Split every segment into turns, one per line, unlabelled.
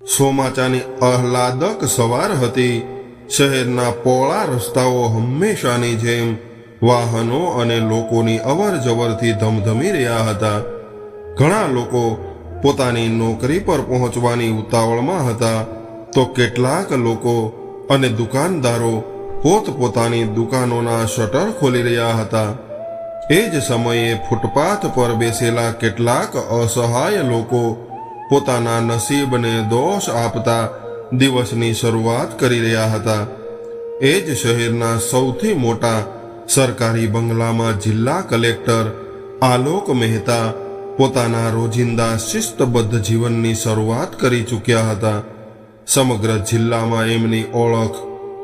ચોમાચાની આહલાદક સવાર હતી। શહેરના પહોળા રસ્તાઓ હંમેશાની જેમ વાહનો અને લોકોની અવરજવરથી ધમધમી રહ્યા હતા। ઘણા લોકો પોતાની નોકરી પર પહોંચવાની ઉતાવળમાં હતા, તો કેટલાક લોકો અને દુકાનદારો પોતપોતાની દુકાનોના શટર ખોલી રહ્યા હતા। એ જ સમયે ફૂટપાથ પર બેસેલા કેટલાક અસહાય લોકો પોતાના નસીબને દોષ આપતા દિવસની શરૂઆત કરી રહ્યા હતા। એ જ શહેરના સૌથી મોટા સરકારી બંગલામાં જિલ્લા કલેક્ટર આલોક મહેતા પોતાના રોજિંદા શિસ્તબદ્ધ જીવનની શરૂઆત કરી ચૂક્યા હતા। સમગ્ર જિલ્લામાં એમની ઓળખ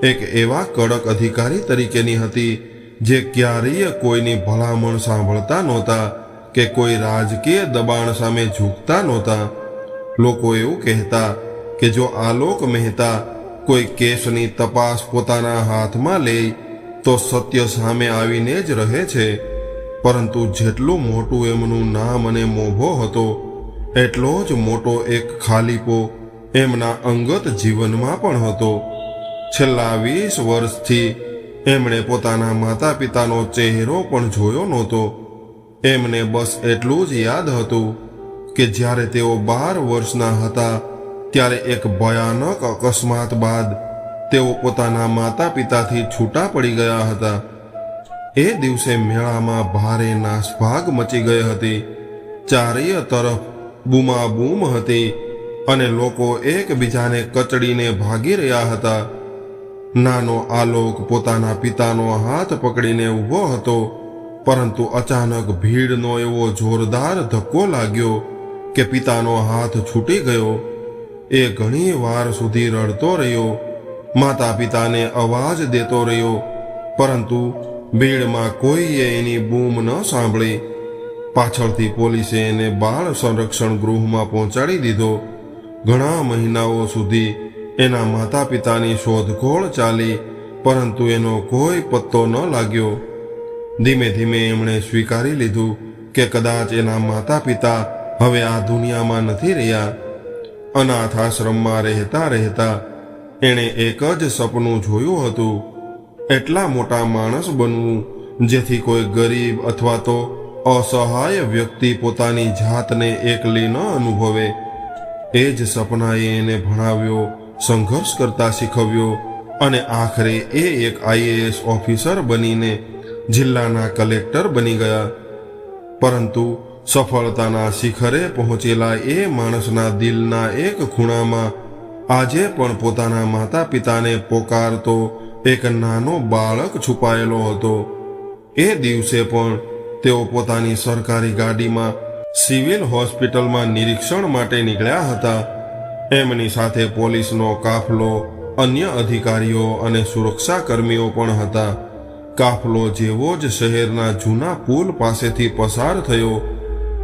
એક એવા કડક અધિકારી તરીકેની હતી જે ક્યારેય કોઈની ભલામણ સાંભળતા નહોતા કે કોઈ રાજકીય દબાણ સામે ઝૂકતા નહોતા। લોકો એવું કહેતા કે જો આલોક મહેતા કોઈ કેસની તપાસ પોતાના હાથમાં લે તો સત્ય સામે આવીને જ રહે છે, પરંતુ જેટલું મોટું એમનું નામ અને મોભો હતો, એટલો જ મોટો એક ખાલીપો એમના અંગત જીવનમાં પણ હતો। છેલ્લા 20 વર્ષથી એમણે પોતાના માતા પિતાનો ચહેરો પણ જોયો નહોતો। એમને બસ એટલું જ યાદ હતું કે જ્યારે તેઓ 12 વર્ષના હતા ત્યારે એક ભયાનક અકસ્માત બાદ તેઓ પોતાના માતા પિતાથી છૂટા પડી ગયા હતા। એ દિવસે મેળામાં ભારે નાસભાગ મચી ગઈ હતી। ચારેય તરફ બૂમાબૂમ હતી અને લોકો એકબીજાને કચડીને ભાગી રહ્યા હતા। નાનો આલોક પોતાના પિતાનો હાથ પકડીને ઊભો હતો, પરંતુ અચાનક ભીડનો એવો જોરદાર ધક્કો લાગ્યો કે પિતાનો હાથ છૂટી ગયો। એ ઘણી વાર સુધી રડતો રહ્યો, માતા પિતાને અવાજ દેતો રહ્યો, પરંતુ ભીડમાં કોઈએ એની બૂમ ન સાંભળી। પાછળથી પોલીસે એને બાળ સંરક્ષણ ગૃહમાં પહોંચાડી દીધો। ઘણા મહિનાઓ સુધી એના માતા પિતાની શોધખોળ ચાલી, પરંતુ એનો કોઈ પત્તો ન લાગ્યો। ધીમે ધીમે એમણે સ્વીકારી લીધું કે કદાચ એના માતા પિતા હવે આ દુનિયામાં નથી રહ્યા। અનાથ આશ્રમમાં રહેતા રહેતા એણે એક જ સપનું જોયું હતું, એટલા મોટા માણસ બનવું જેથી કોઈ ગરીબ અથવા તો અસહાય વ્યક્તિ પોતાની જાતને એકલી ન અનુભવે। એ જ સપનાએ એને ભણાવ્યો, સંઘર્ષ કરતા શીખવ્યો અને આખરે એ એક IAS ઓફિસર બનીને જિલ્લાના કલેક્ટર બની ગયા। પરંતુ સફળતાના શિખરે પહોંચેલા એ માણસના દિલના એક ખૂણામાં આજે પણ પોતાના માતા પિતાને પોકારતો એક નાનો બાળક છુપાયેલો હતો। એ દિવસે પણ તેઓ પોતાની સરકારી ગાડીમાં સિવિલ હોસ્પિટલમાં નિરીક્ષણ માટે નીકળ્યા હતા। એમની સાથે પોલીસનો કાફલો, અન્ય અધિકારીઓ અને સુરક્ષા કર્મીઓ પણ હતા। કાફલો જેવો જ શહેરના જૂના પુલ પાસેથી પસાર થયો,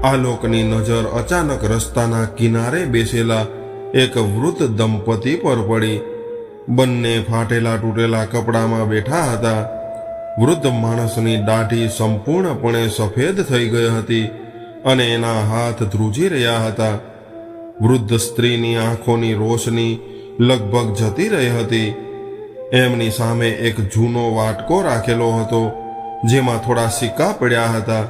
આલોકની નજર અચાનક રસ્તાના કિનારે બેસેલા એક વૃદ્ધ દંપતી પર પડી। બંને ફાટેલા તૂટેલા કપડામાં બેઠા હતા। વૃદ્ધ માણસની દાઢી સંપૂર્ણપણે સફેદ થઈ ગઈ હતી અને એના હાથ ધ્રુજી રહ્યા હતા। વૃદ્ધ સ્ત્રીની આંખોની રોશની લગભગ જતી રહી હતી। એમની સામે એક જૂનો વાટકો રાખેલો હતો, જેમાં થોડા સિક્કા પડ્યા હતા।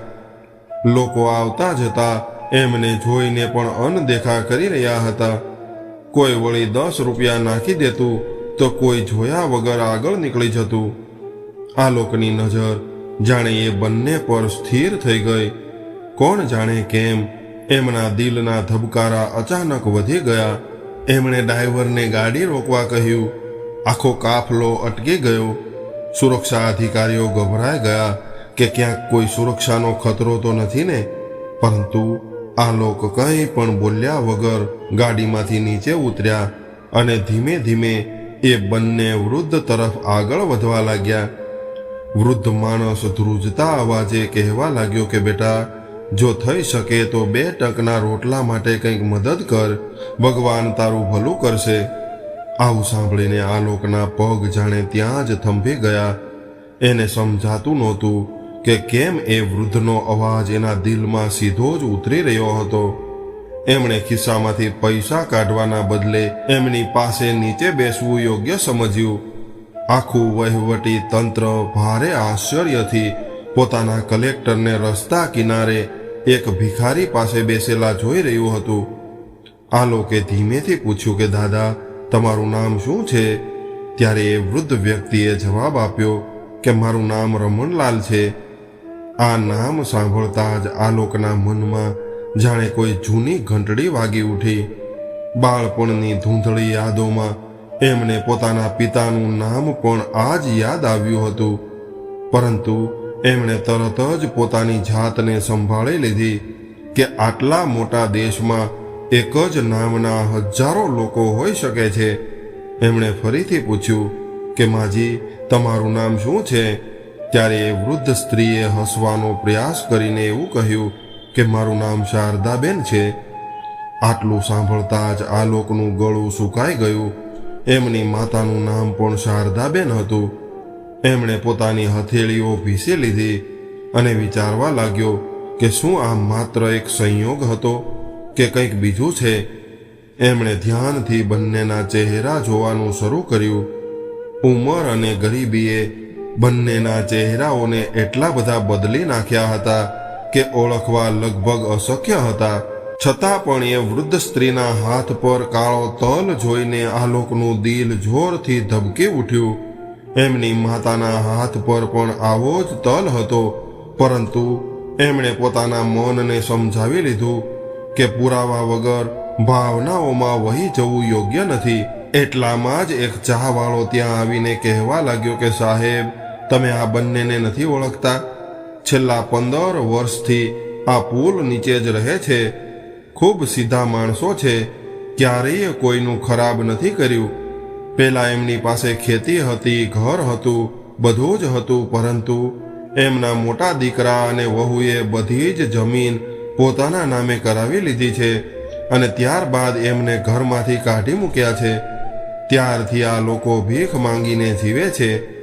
લોકો આવતા જતા એમને જોઈને પણ અનદેખા કરી રહ્યા હતા। કોઈ વળી 10 રૂપિયા નાખી દેતું તો કોઈ જોયા વગર આગળ નીકળી જતું। આલોકની નજર જાણે એ બંને પર સ્થિર થઈ ગઈ। કોણ જાણે કેમ એમના દિલના ધબકારા અચાનક વધી ગયા। એમણે ડ્રાઈવરને ગાડી રોકવા કહ્યું। આખો કાફલો અટકી ગયો। સુરક્ષા અધિકારીઓ ગભરાઈ ગયા કે ક્યાંક કોઈ સુરક્ષાનો ખતરો તો નથી ને, પરંતુ આલોક કંઈ પણ બોલ્યા વગર ગાડીમાંથી નીચે ઉતર્યા અને ધીમે ધીમે એ બંને વૃદ્ધ તરફ આગળ વધવા લાગ્યા। વૃદ્ધ માણસ ધ્રુજતા અવાજે કહેવા લાગ્યો કે બેટા, જો થઈ શકે તો 2 ટંકના રોટલા માટે કંઈક મદદ કર, ભગવાન તારું ભલું કરશે। આવું સાંભળીને આલોકના પગ જાણે ત્યાં જ થંભી ગયા। એને સમજાતું નહોતું કે કેમ એ વૃદ્ધનો અવાજ એના દિલમાં સીધો જ ઉતરી રહ્યો હતો। એમણે ખિસ્સામાંથી પૈસા કાઢવાના બદલે એમની પાસે નીચે બેસવું યોગ્ય સમજ્યું. આખું વહીવટી તંત્ર ભારે આશ્ચર્યથી પોતાના કલેક્ટરને રસ્તા કિનારે એક ભિખારી પાસે બેસેલા જોઈ રહ્યું હતું. આલોકે ધીમેથી પૂછ્યું કે દાદા, તમારું નામ શું છે? ત્યારે એ વૃદ્ધ વ્યક્તિએ જવાબ આપ્યો કે મારું નામ રમણલાલ છે. આ નામ સાંભળતા જ આલોકના મનમાં જાણે કોઈ જૂની ઘંટડી વાગી ઉઠી. બાળપણની ધૂંધળી યાદોમાં એમને પોતાના પિતાનું નામ પણ આ જ યાદ આવ્યું હતું. પરંતુ એમણે તરત જ પોતાની જાતને સંભાળી લીધી કે આટલા મોટા દેશમાં એક જ નામના હજારો લોકો હોઈ શકે છે. એમણે ફરીથી પૂછ્યું કે માજી, તમારું નામ શું છે? ત્યારે એ વૃદ્ધ સ્ત્રીએ હસવાનો પ્રયાસ કરીને એવું કહ્યું કે મારું નામ શારદાબેન છે. આટલું સાંભળતા જ આલોકનું ગળું સુકાઈ ગયું. એમની માતાનું નામ પણ શારદાબેન હતું. એમણે પોતાની હથેળીઓ ભીસી લીધી અને વિચારવા લાગ્યો કે શું આ માત્ર એક સંયોગ હતો કે કંઈક બીજું છે. એમણે ધ્યાનથી બંનેના ચહેરા જોવાનું શરૂ કર્યું. ઉંમર અને ગરીબીએ બંનેના ચહેરાઓને એટલા બધા બદલી નાખ્યા હતા કે ઓળખવા લગભગ અશક્ય હતા. છતાં પણ એ વૃદ્ધ સ્ત્રીના હાથ પર કાળો તલ જોઈને આલોકનું દિલ જોરથી ધબકી ઉઠ્યું. એમની માતાના હાથ પર પણ આવો જ તલ હતો, પરંતુ એમણે પોતાના મનને સમજાવી લીધું કે પુરાવા વગર ભાવનાઓમાં વહી જવું યોગ્ય નથી. એટલામાં જ એક ચાવાળો ત્યાં આવીને કહેવા લાગ્યો કે સાહેબ, તમે આ બંનેને નથી ઓળખતા? છેલ્લા 15 વર્ષથી આ પુલ નીચે જ રહે છે. ખૂબ સીધા માણસો છે, ક્યારેય કોઈનું ખરાબ નથી કર્યું. પહેલા એમની પાસે ખેતી હતી, ઘર હતું, બધું જ હતું, પરંતુ એમના મોટા દીકરા અને વહુએ બધી જ જમીન પોતાના નામે કરાવી લીધી છે અને ત્યારબાદ એમને ઘરમાંથી કાઢી મૂક્યા છે. ત્યારથી આ લોકો ભીખ માંગીને જીવે છે.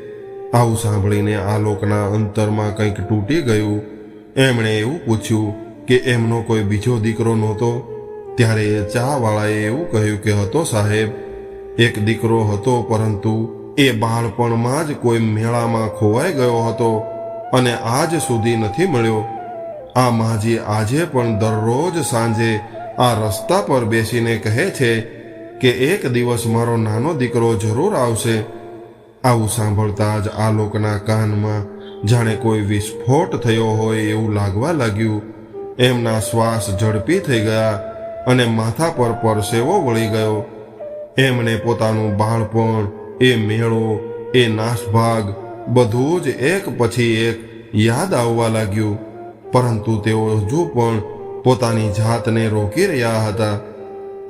આવું સાંભળીને આલોકના અંતરમાં કંઈક તૂટી ગયું. એમણે એવું પૂછ્યું કે એમનો કોઈ બીજો દીકરો નહોતો? ત્યારે ચાવાળાએ એવું કહ્યું કે હતો સાહેબ, એક દીકરો હતો, પરંતુ એ બાળપણમાં જ કોઈ મેળામાં ખોવાઈ ગયો હતો અને આજ સુધી નથી મળ્યો. આ માજી આજે પણ દરરોજ સાંજે આ રસ્તા પર બેસીને કહે છે કે એક દિવસ મારો નાનો દીકરો જરૂર આવશે. આવું સાંભળતા જ આલોકના કાનમાં જાણે કોઈ વિસ્ફોટ થયો હોય એવું લાગવા લાગ્યું. એમના શ્વાસ ઝડપી થઈ ગયા અને માથા પર પરસેવો વળી ગયો. એમણે પોતાનું બાળપણ, એ મેળો, એ નાસભાગ બધું જ એક પછી એક યાદ આવવા લાગ્યું. પરંતુ તેઓ હજુ પણ પોતાની જાતને રોકી રહ્યા હતા.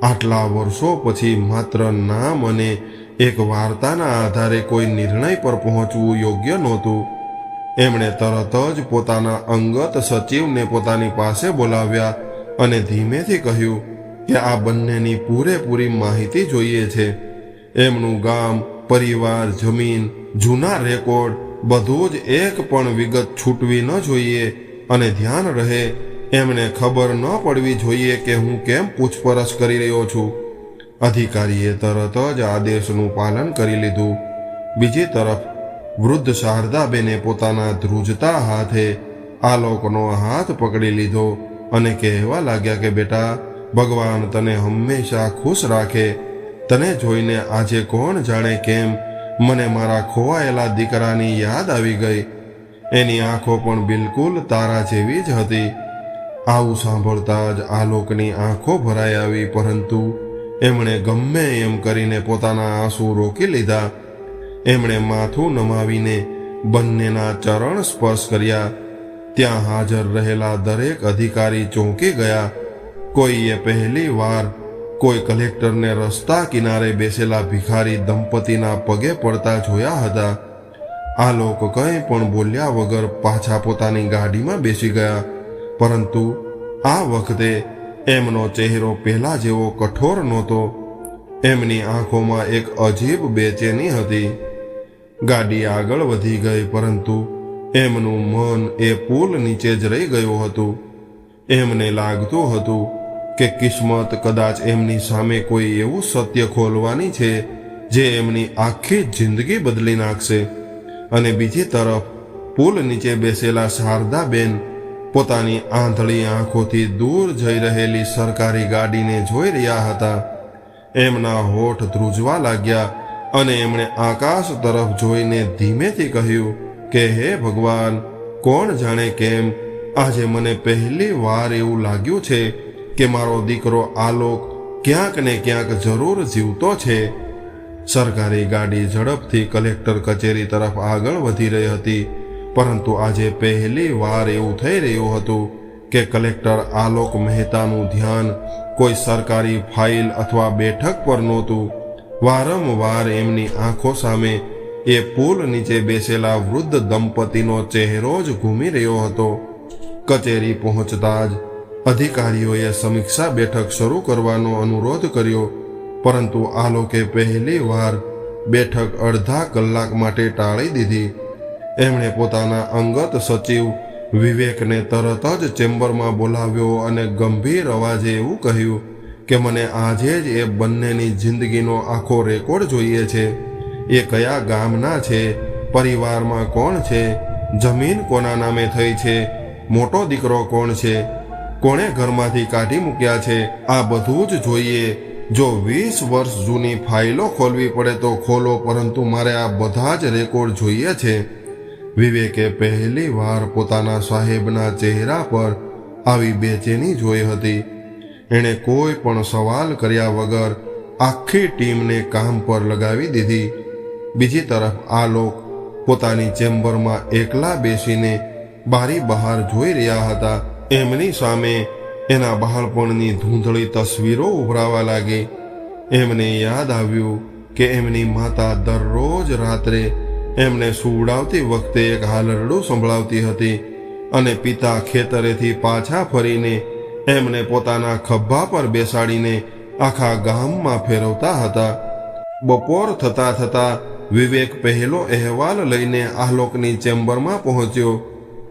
આટલા વર્ષો પછી માત્ર નામ અને એક વાર્તાના આધારે કોઈ નિર્ણય પર પહોંચવું યોગ્ય નહોતું. એમણે તરત જ પોતાના અંગત સચિવને પોતાની પાસે બોલાવ્યા અને ધીમેથી કહ્યું કે આ બંનેની પૂરેપૂરી માહિતી જોઈએ છે. એમનું ગામ, પરિવાર, જમીન, જૂના રેકોર્ડ બધું જ એક પણ વિગત છૂટવી ન જોઈએ અને ધ્યાન રહે, એમને ખબર ન પડવી જોઈએ કે હું કેમ પૂછપરછ કરી રહ્યો છું. અધિકારીએ તરત જ આદેશનું પાલન કરી લીધું. બીજી તરફ વૃદ્ધ શારદાબેને પોતાના ધ્રુજતા હાથે આલોકનો હાથ પકડી લીધો અને કહેવા લાગ્યા કે બેટા, ભગવાન તને હંમેશા ખુશ રાખે. તને જોઈને આજે કોણ જાણે કેમ મને મારા ખોવાયેલા દીકરાની યાદ આવી ગઈ. એની આંખો પણ બિલકુલ તારા જેવી જ હતી. આવું સાંભળતા જ આલોકની આંખો ભરાઈ આવી, પરંતુ એમણે ગમે એમ કરીને પોતાના આંસુ રોકી લીધા. એમણે માથું નમાવીને બંનેના ચરણ સ્પર્શ કર્યા. ત્યાં હાજર રહેલા દરેક અધિકારી ચોંકી ગયા. કોઈએ પહેલી વાર કોઈ કલેક્ટરને રસ્તા કિનારે બેસેલા ભિખારી દંપતીના પગે પડતા જોયા હતા. આ લોકો કંઈ પણ બોલ્યા વગર પાછા પોતાની ગાડીમાં બેસી ગયા. પરંતુ આ વખતે એમનો ચહેરો પહેલા જેવો કઠોર નહોતો. એમની આંખોમાં એક અજીબ બેચેની હતી. ગાડી આગળ વધી ગઈ, પરંતુ એમનું મન એ પુલ નીચે જ રહી ગયું હતું. એમને લાગતું હતું કે કિસ્મત કદાચ એમની સામે કોઈ એવું સત્ય ખોલવાની છે જે એમની આખી જિંદગી બદલી નાખશે. અને બીજી તરફ પુલ નીચે બેસેલા શારદાબેન પોતાની આંધળી આંખોથી દૂર જઈ રહેલી સરકારી ગાડીને જોઈ રહ્યા હતા. એમના હોઠ ધ્રુજવા લાગ્યા અને એમણે આકાશ તરફ જોઈને ધીમેથી કહ્યું કે હે ભગવાન, કોણ જાણે કેમ આજે મને પહેલી વાર એવું લાગ્યું છે કે મારો દીકરો આલોક ક્યાંક ને ક્યાંક જરૂર જીવતો છે. સરકારી ગાડી ઝડપથી કલેક્ટર કચેરી તરફ આગળ વધી રહી હતી, પરંતુ આજે પહેલી વાર એવું થઈ રહ્યું હતું કે કલેક્ટર આલોક મહેતાનું ધ્યાન કોઈ સરકારી ફાઇલ અથવા બેઠક પર નહોતું. વારંવાર એમની આંખો સામે એ પુલ નીચે બેસેલા વૃદ્ધ દંપતીનો ચહેરો જ ઘૂમી રહ્યો હતો. કચેરી પહોંચતા જ અધિકારીઓએ સમીક્ષા બેઠક શરૂ કરવાનો અનુરોધ કર્યો, પરંતુ આલોકે પહેલી વાર બેઠક અડધા કલાક માટે ટાળી દીધી. એમણે પોતાના અંગત સચિવ વિવેકને તરત જ ચેમ્બરમાં બોલાવ્યો અને ગંભીર અવાજે એવું કહ્યું કે મને આજે જ એ બંનેની જિંદગીનો આખો રેકોર્ડ જોઈએ છે. એ કયા ગામના છે, પરિવારમાં કોણ છે, જમીન કોના નામે થઈ છે, મોટો દીકરો કોણ છે, કોણે ઘરમાંથી કાઢી મૂક્યા છે, આ બધું જ જોઈએ. જો 20 વર્ષ જૂની ફાઇલો ખોલવી પડે તો ખોલો, પરંતુ મારે આ બધા જ રેકોર્ડ જોઈએ છે. વિવેકે પહેલી વાર પોતાના સાહેબના ચહેરા પર આવી બેચેની જોઈ હતી. એણે કોઈ પણ સવાલ કર્યા વગર આખી ટીમને કામ પર લગાવી દીધી. બીજી તરફ આલોક પોતાની ચેમ્બરમાં એકલા બેસીને બારી બહાર જોઈ રહ્યા હતા. એમની સામે એના બાળપણની ધૂંધળી તસવીરો ઉભરાવા લાગી. એમને યાદ આવ્યું કે એમની માતા દરરોજ રાત્રે એમને સુવડાવતી વખતે એક હાલરડું સંભળાવતી હતી અને પિતા ખેતરેથી પાછા ફરીને એમને પોતાના ખભા પર બેસાડીને આખા ગામમાં ફેરવતા હતા. બપોર થતા થતા વિવેક પહેલો અહેવાલ લઈને આલોકની ચેમ્બરમાં પહોંચ્યો.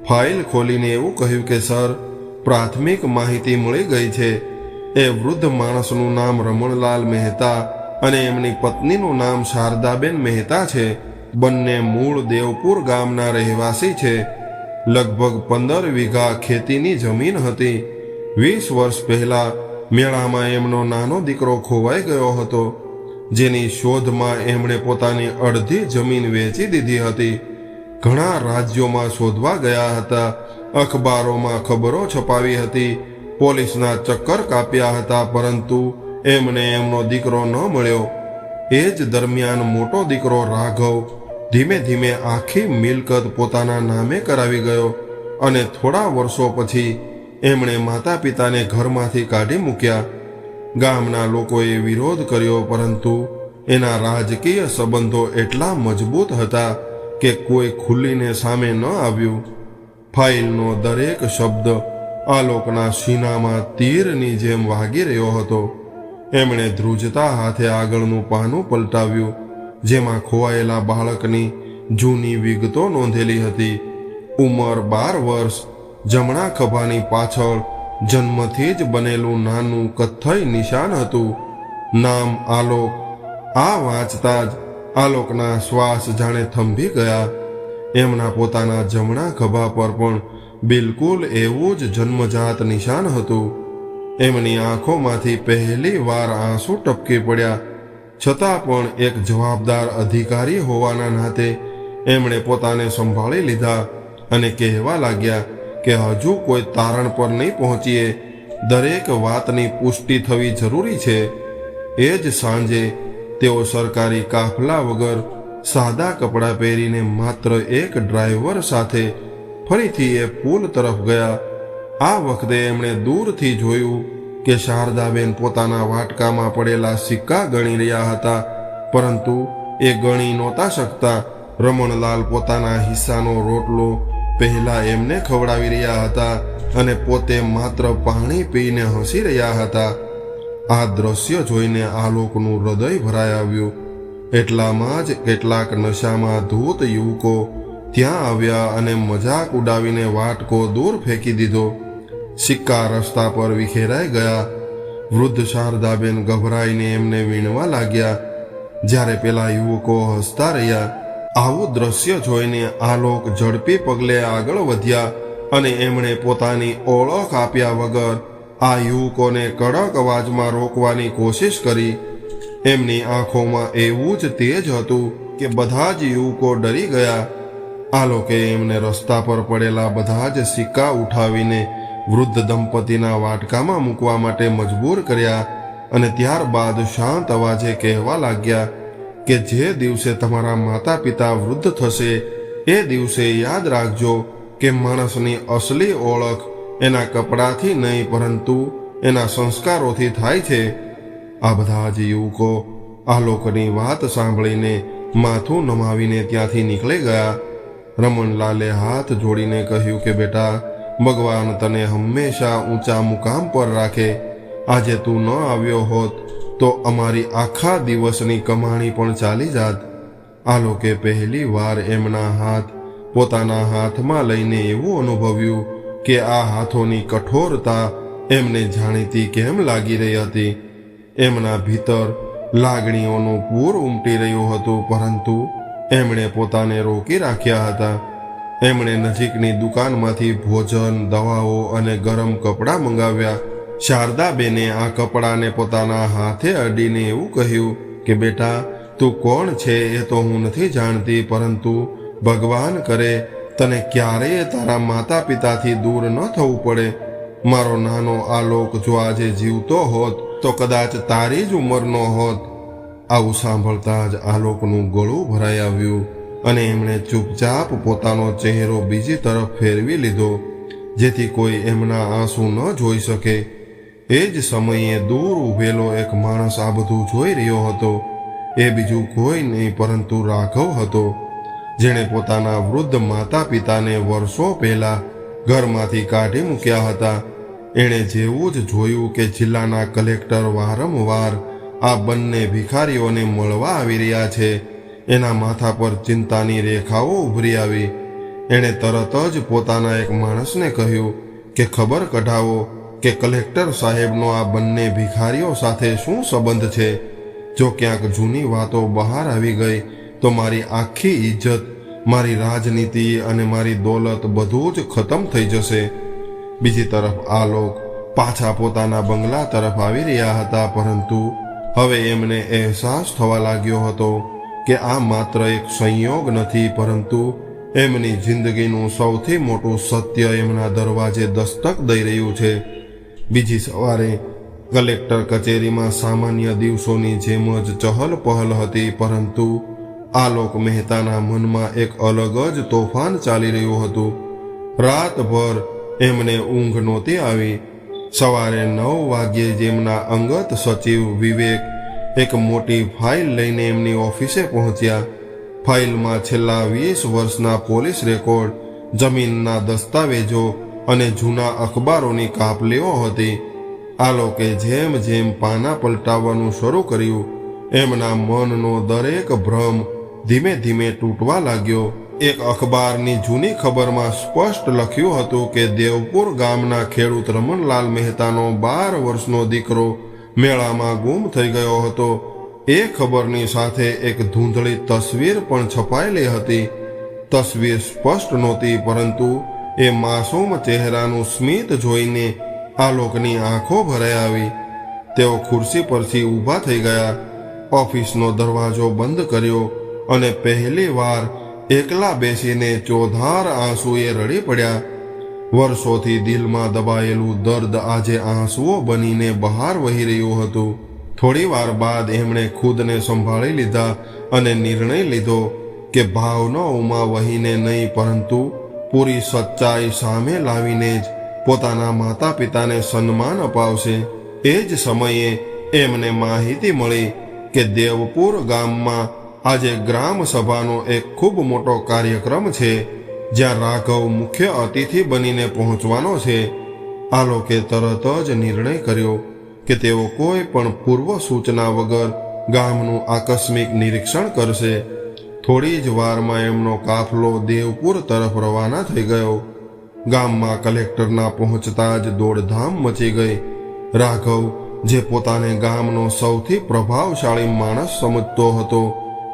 ફાઇલ ખોલીને એવું કહ્યું કે સર, પ્રાથમિક માહિતી મળી ગઈ છે. એ વૃદ્ધ માણસનું નામ રમણલાલ મહેતા અને એમની પત્નીનું નામ શારદાબેન મહેતા છે. બંને મૂળ દેવપુર ગામના રહેવાસી છે. લગભગ 15 વીઘા ખેતીની જમીન હતી. 20 વર્ષ પહેલા મેળામાં એમનો નાનો દીકરો ખોવાઈ ગયો હતો, જેની શોધમાં એમણે પોતાની અડધી જમીન વેચી દીધી હતી. ઘણા રાજ્યોમાં શોધવા ગયા હતા, અખબારોમાં ખબરો છપાવી હતી, પોલીસના ચક્કર કાપ્યા હતા, પરંતુ એમને એમનો દીકરો ન મળ્યો. એ જ દરમિયાન મોટો દીકરો રાઘવ ધીમે ધીમે આખી મિલકત પોતાના નામે કરાવી ગયો અને થોડા વર્ષો પછી એમણે માતા પિતાને ઘરમાંથી કાઢી મૂક્યા. ગામના લોકોએ વિરોધ કર્યો, પરંતુ એના રાજકીય સંબંધો એટલા મજબૂત હતા કે કોઈ ખુલ્લીને સામે ન આવ્યું. ફાઇલનો દરેક શબ્દ આલોકના સીનામાં તીરની જેમ વાગી રહ્યો હતો. એમણે ધ્રુજતા હાથે આગળનું પાનું પલટાવ્યું, જેમાં ખોવાયેલા બાળકની જૂની વિગતો નોંધેલી હતી. ઉંમર 12 વર્ષ, જમણા ખભાની પાછળ જન્મથી જ બનેલું નાનું કથ્થઈ નિશાન હતું. નામ આલોક. આ વાંચતા જ આલોકના શ્વાસ જાણે થંભી ગયા. એમના પોતાના જમણા ખભા પર પણ બિલકુલ એવું જ જન્મજાત નિશાન હતું. એમની આંખોમાંથી પહેલી વાર આંસુ ટપકી પડ્યા. છતાં પણ એક જવાબદાર અધિકારી હોવાના નાતે એમણે પોતાને સંભાળી લીધા અને કહેવા લાગ્યા કે હજુ કોઈ તારણ પર નહીં પહોંચીએ, દરેક વાતની પુષ્ટિ થવી જરૂરી છે. એ જ સાંજે તેઓ સરકારી કાફલા વગર સાદા કપડાં પહેરીને માત્ર એક ડ્રાઈવર સાથે ફરીથી એ પુલ તરફ ગયા. આ વખતે એમણે દૂરથી જોયું કે શારદાબેન પોતાના વાટકામાં પડેલા સિક્કા ગણી રહ્યા હતા, પરંતુ એ ગણી નહોતા શકતા. રમણલાલ પોતાના હિસ્સાનો રોટલો પહેલા એમને ખવડાવી રહ્યા હતા અને પોતે માત્ર પાણી પીને હસી રહ્યા હતા. આ દ્રશ્ય જોઈને આલોકનું હૃદય ભરાઈ આવ્યું. એટલામાં જ કેટલાક નશામાં ધૂત યુવકો ત્યાં આવ્યા અને મજાક ઉડાવીને વાટકો દૂર ફેંકી દીધો. સિક્કા રસ્તા પર વિખેરાઈ ગયા વૃદ્ધ શારદાબેન ગભરાઈને એમને વીણવા લાગ્યા. જ્યારે પેલા યુવકો હસતા રહ્યા. આવું દ્રશ્ય જોઈને આલોક ઝડપી પગલે આગળ વધ્યા અને એમણે પોતાની ઓળખ આપ્યા વગર આ યુવકોને કડક અવાજમાં રોકવાની કોશિશ કરી. એમની આંખોમાં એવું જ તેજ હતું કે બધા જ યુવકો ડરી ગયા. આલોકે એમને રસ્તા પર પડેલા બધા જ સિક્કા ઉઠાવીને વૃદ્ધ દંપતીના વાટકામાં મૂકવા માટે મજબૂર કર્યા અને ત્યારબાદ શાંત અવાજે કહેવા લાગ્યા કે જે દિવસે તમારા માતા પિતા વૃદ્ધ થશે એ દિવસે યાદ રાખજો કે માણસની અસલી ઓળખ એના કપડાથી નહીં પરંતુ એના સંસ્કારોથી થાય છે. આ બધા જ યુવકો આલોકની વાત સાંભળીને માથું નમાવીને ત્યાંથી નીકળી ગયા. રમણલાલે હાથ જોડીને કહ્યું કે બેટા, ભગવાન તને હંમેશા ઊંચા મુકામ પર રાખે. આજે તું ન આવ્યો હોત તો અમારી આખા દિવસની કમાણી પણ ચાલી જાત. આલોકે પહેલી વાર એમના હાથ પોતાના હાથમાં લઈને એવું અનુભવ્યું કે આ હાથોની કઠોરતા એમને જાણીતી કેમ લાગી રહી હતી. એમના ભીતર લાગણીઓનું પૂર ઉમટી રહ્યું હતું, પરંતુ એમણે પોતાને રોકી રાખ્યા હતા. એમણે નજીકની દુકાનમાંથી ભોજન, દવાઓ અને ગરમ કપડાં મંગાવ્યા. શારદાબેને આ કપડાને પોતાના હાથે અડીને એવું કહ્યું કે બેટા, તું કોણ છે એ તો હું નથી જાણતી, પરંતુ ભગવાન કરે તને ક્યારેય તારા માતા પિતાથી દૂર ન થવું પડે. મારો નાનો આલોક જો આજે જીવતો હોત તો કદાચ તારી જ ઉંમરનો હોત. આવું સાંભળતા જ આલોકનું ગળું ભરાઈ આવ્યું અને એમણે ચૂપચાપ પોતાનો ચહેરો બીજી તરફ ફેરવી લીધો, જેથી કોઈ એમના આંસુ ન જોઈ શકે. એ જ સમયે દૂર ઊભેલો એક માણસ આ બધું જોઈ રહ્યો હતો. એ બીજું કોઈ નહીં પરંતુ રાઘવ હતો, જેણે પોતાના વૃદ્ધ માતા પિતાને વર્ષો પહેલા ઘરમાંથી કાઢી મૂક્યા હતા. એણે જેવું જ જોયું કે જિલ્લાના કલેક્ટર વારંવાર આ બંને ભિખારીઓને મળવા આવી રહ્યા છે, એના માથા પર ચિંતાની રેખાઓ ઉભરી આવી. એણે તરત જ પોતાના એક માણસને કહ્યું કે ખબર કઢાવો કે કલેક્ટર સાહેબનો આ બંને ભિખારીઓ સાથે શું સંબંધ છે. જો ક્યાંક જૂની વાતો બહાર આવી ગઈ તો મારી આખી ઇજ્જત, મારી રાજનીતિ અને મારી દોલત બધું જ ખતમ થઈ જશે. બીજી તરફ આલોક પાછા પોતાના બંગલા તરફ આવી રહ્યા હતા, પરંતુ હવે એમને અહેસાસ થવા લાગ્યો હતો કે આ માત્ર એક સંયોગ નથી, પરંતુ એમની જિંદગીનું સૌથી મોટું સત્ય એમના દરવાજે દસ્તક દઈ રહ્યું છે. બીજી સવારે કલેક્ટર કચેરીમાં સામાન્ય દિવસોની જેમ જ ચહલ પહલ હતી, પરંતુ આલોક મહેતાના મનમાં એક અલગ જ તોફાન ચાલી રહ્યું હતું. રાતભર એમને ઊંઘ નહોતી આવી. સવારે 9 વાગ્યે જેમના અંગત સચિવ વિવેક એક મોટી ફાઇલ લઈને એમની ઓફિસે પહોંચ્યા. ફાઇલમાં છેલ્લા 20 વર્ષના પોલીસ રેકોર્ડ, જમીનના દસ્તાવેજો અને જૂના અખબારોની કાપલીઓ હતી. આલોકે જેમ જેમ પાના પલટાવવાનું શરૂ કર્યું, એમના મનનો દરેક ભ્રમ ધીમે ધીમે તૂટવા લાગ્યો. એક અખબારની જૂની ખબરમાં સ્પષ્ટ લખ્યું હતું કે દેવપુર ગામના ખેડૂત રમણલાલ મહેતાનો 12 વર્ષનો દીકરો મેળામાં ગુમ થઈ ગયો હતો. એ ખબરની સાથે એક ધૂંધળી તસવીર પણ છપાયેલી હતી. તસવીર સ્પષ્ટ નહોતી, પરંતુ એ માસૂમ ચહેરાનું સ્મિત જોઈને આલોકની આંખો ભરાઈ આવી. તેઓ ખુરશી પરથી ઊભા થઈ ગયા, ઓફિસનો દરવાજો બંધ કર્યો અને પહેલી વાર એકલા બેસીને ચોધાર આંસુએ રડી પડ્યા. વર્ષોથી દિલમાં દબાયેલું દર્દ આજે આંસુઓ બનીને બહાર વહી રહ્યું હતું. થોડી વાર બાદ એમણે ખુદને સંભાળી લીધા અને નિર્ણય લીધો કે ભાવનાઓમાં વહીને નહીં, પરંતુ પૂરી સચ્ચાઈ સામે લાવીને જ પોતાના માતા પિતાને સન્માન અપાવશે. એ જ સમયે એમને માહિતી મળી કે દેવપુર ગામમાં આજે ગ્રામ સભાનો એક ખૂબ મોટો કાર્યક્રમ છે, જ્યાં રાઘવ મુખ્ય અતિથિ બનીને પહોંચવાનો છે. આલોકે તરત જ નિર્ણય કર્યો કે તેઓ કોઈ પણ પૂર્વ સૂચના વગર ગામનું આકસ્મિક નિરીક્ષણ કરશે. થોડી જ વારમાં એમનો કાફલો દેવપુર તરફ રવાના થઈ ગયો. ગામમાં કલેક્ટરના પહોંચતા જ દોડધામ મચી ગઈ. રાઘવ જે પોતાને ગામનો સૌથી પ્રભાવશાળી માણસ સમજતો હતો,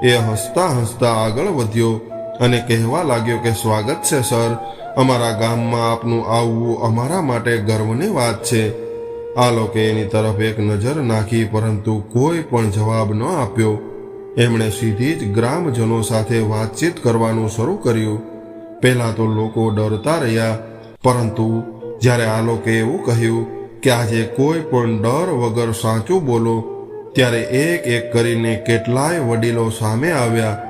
એ હસતા હસતા આગળ વધ્યો અને કહેવા લાગ્યો કે સ્વાગત છે સર, અમારા ગામમાં આપનું આવવું અમારા માટે ગર્વની વાત છે. આલોકે એની તરફ એક નજર નાખી, પરંતુ કોઈ પણ જવાબ ન આપ્યો. એમણે સીધી જ ગ્રામજનો સાથે વાતચીત કરવાનું શરૂ કર્યું. પહેલા તો લોકો ડરતા રહ્યા, પરંતુ જ્યારે આલોકે એવું કહ્યું કે આજે કોઈ પણ ડર વગર સાચું બોલો, ત્યારે એક એક કરીને કેટલાય વડીલો સામે આવ્યા.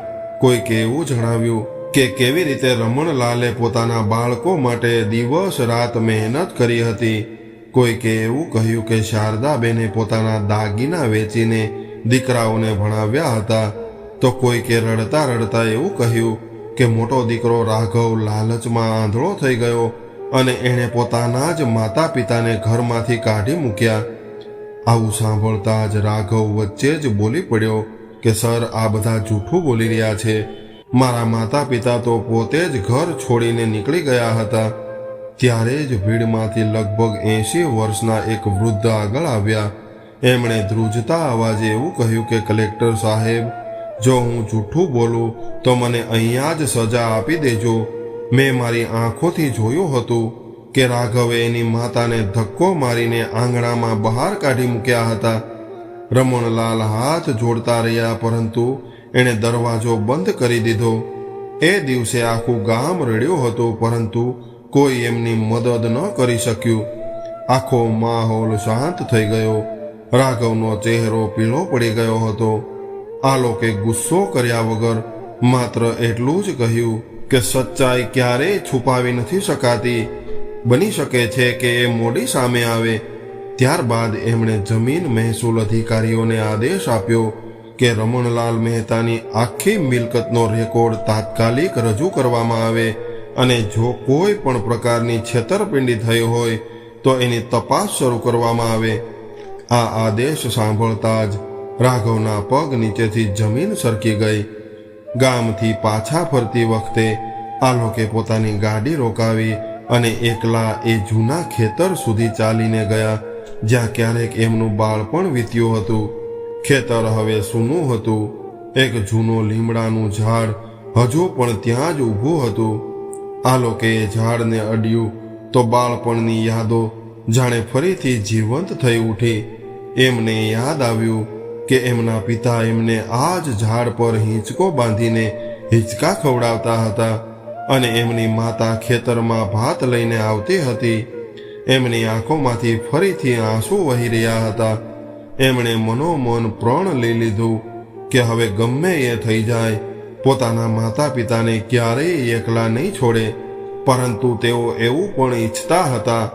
કોઈકે એવું જણાવ્યું કે કેવી રીતે રમણલાલે પોતાના બાળકો માટે દિવસ રાત મહેનત કરી હતી. કોઈકે એવું કહ્યું કે શારદાબેને પોતાના દાગીના વેચીને દીકરાઓને ભણાવ્યા હતા. તો કોઈકે રડતા રડતા એવું કહ્યું કે મોટો દીકરો રાઘવ લાલચમાં આંધળો થઈ ગયો અને એણે પોતાના જ માતા પિતાને ઘરમાંથી કાઢી મૂક્યા. આવું સાંભળતા જ રાઘવ વચ્ચે જ બોલી પડ્યો કે સર, આ બધા જૂઠું બોલી રહ્યા છે. મારા માતા પિતા તો પોતે જ ઘર છોડીને નીકળી ગયા હતા. ત્યારે જ ભીડમાંથી લગભગ 80 વર્ષના એક વૃદ્ધ આગળ આવ્યા. એમણે ધ્રુજતા અવાજે એવું કહ્યું કે કલેક્ટર સાહેબ, જો હું જૂઠું બોલું તો મને અહીંયા જ સજા આપી દેજો. મેં મારી આંખોથી જોયું હતું કે રાઘવે એની માતાને ધક્કો મારીને આંગણામાં બહાર કાઢી મૂક્યા હતા. રમણલાલ હાથ જોડતા રહ્યા, પરંતુ એણે દરવાજો બંધ કરી દીધો. એ દિવસે આખું ગામ રડ્યું હતું, પરંતુ કોઈ એમની મદદ ન કરી શક્યું. આખો માહોલ શાંત થઈ ગયો. રાઘવનો ચહેરો પીળો પડી ગયો હતો. આલોકે ગુસ્સો કર્યા વગર માત્ર એટલું જ કહ્યું કે સચ્ચાઈ ક્યારેય છુપાવી નથી શકાતી. બની શકે છે કે એ મોડી સામે આવે. ત્યારબાદ એમણે જમીન મહેસૂલ અધિકારીઓને આદેશ આપ્યો કે રમણલાલ મહેતાની આખી મિલકતનો રેકોર્ડ તાત્કાલિક રજૂ કરવામાં આવે અને જો કોઈ પણ પ્રકારની છેતરપિંડી થઈ હોય તો એની તપાસ શરૂ કરવામાં આવે. આ આદેશ સાંભળતા જ રાઘવના પગ નીચેથી જમીન સરકી ગઈ. ગામથી પાછા ફરતી વખતે આલોકે પોતાની ગાડી રોકાવી અને એકલા એ જૂના ખેતર સુધી ચાલીને ગયા, જ્યાં ક્યારેક એમનું બાળપણ વીત્યું હતું. ખેતર હવે સૂનું હતું. એક જૂનું લીમડાનું ઝાડ હજુ પણ ત્યાં જ ઊભું હતું. આલોકે એ ઝાડને અડ્યું તો બાળપણની યાદો જાણે ફરીથી જીવંત થઈ ઉઠી. એમને યાદ આવ્યું કે એમના પિતા એમને આ જ ઝાડ પર હિંચકો બાંધીને હિંચકા ખવડાવતા હતા અને એમની માતા ખેતરમાં ભાત લઈને આવતી હતી. એમની આંખોમાંથી ફરીથી આંસુ વહી રહ્યા હતા. એમણે મનોમન પ્રણ લઈ લીધું કે હવે ગમે એ થઈ જાય, પોતાના માતા પિતાને ક્યારેય એકલા નહીં છોડે. પરંતુ તેઓ એવું પણ ઈચ્છતા હતા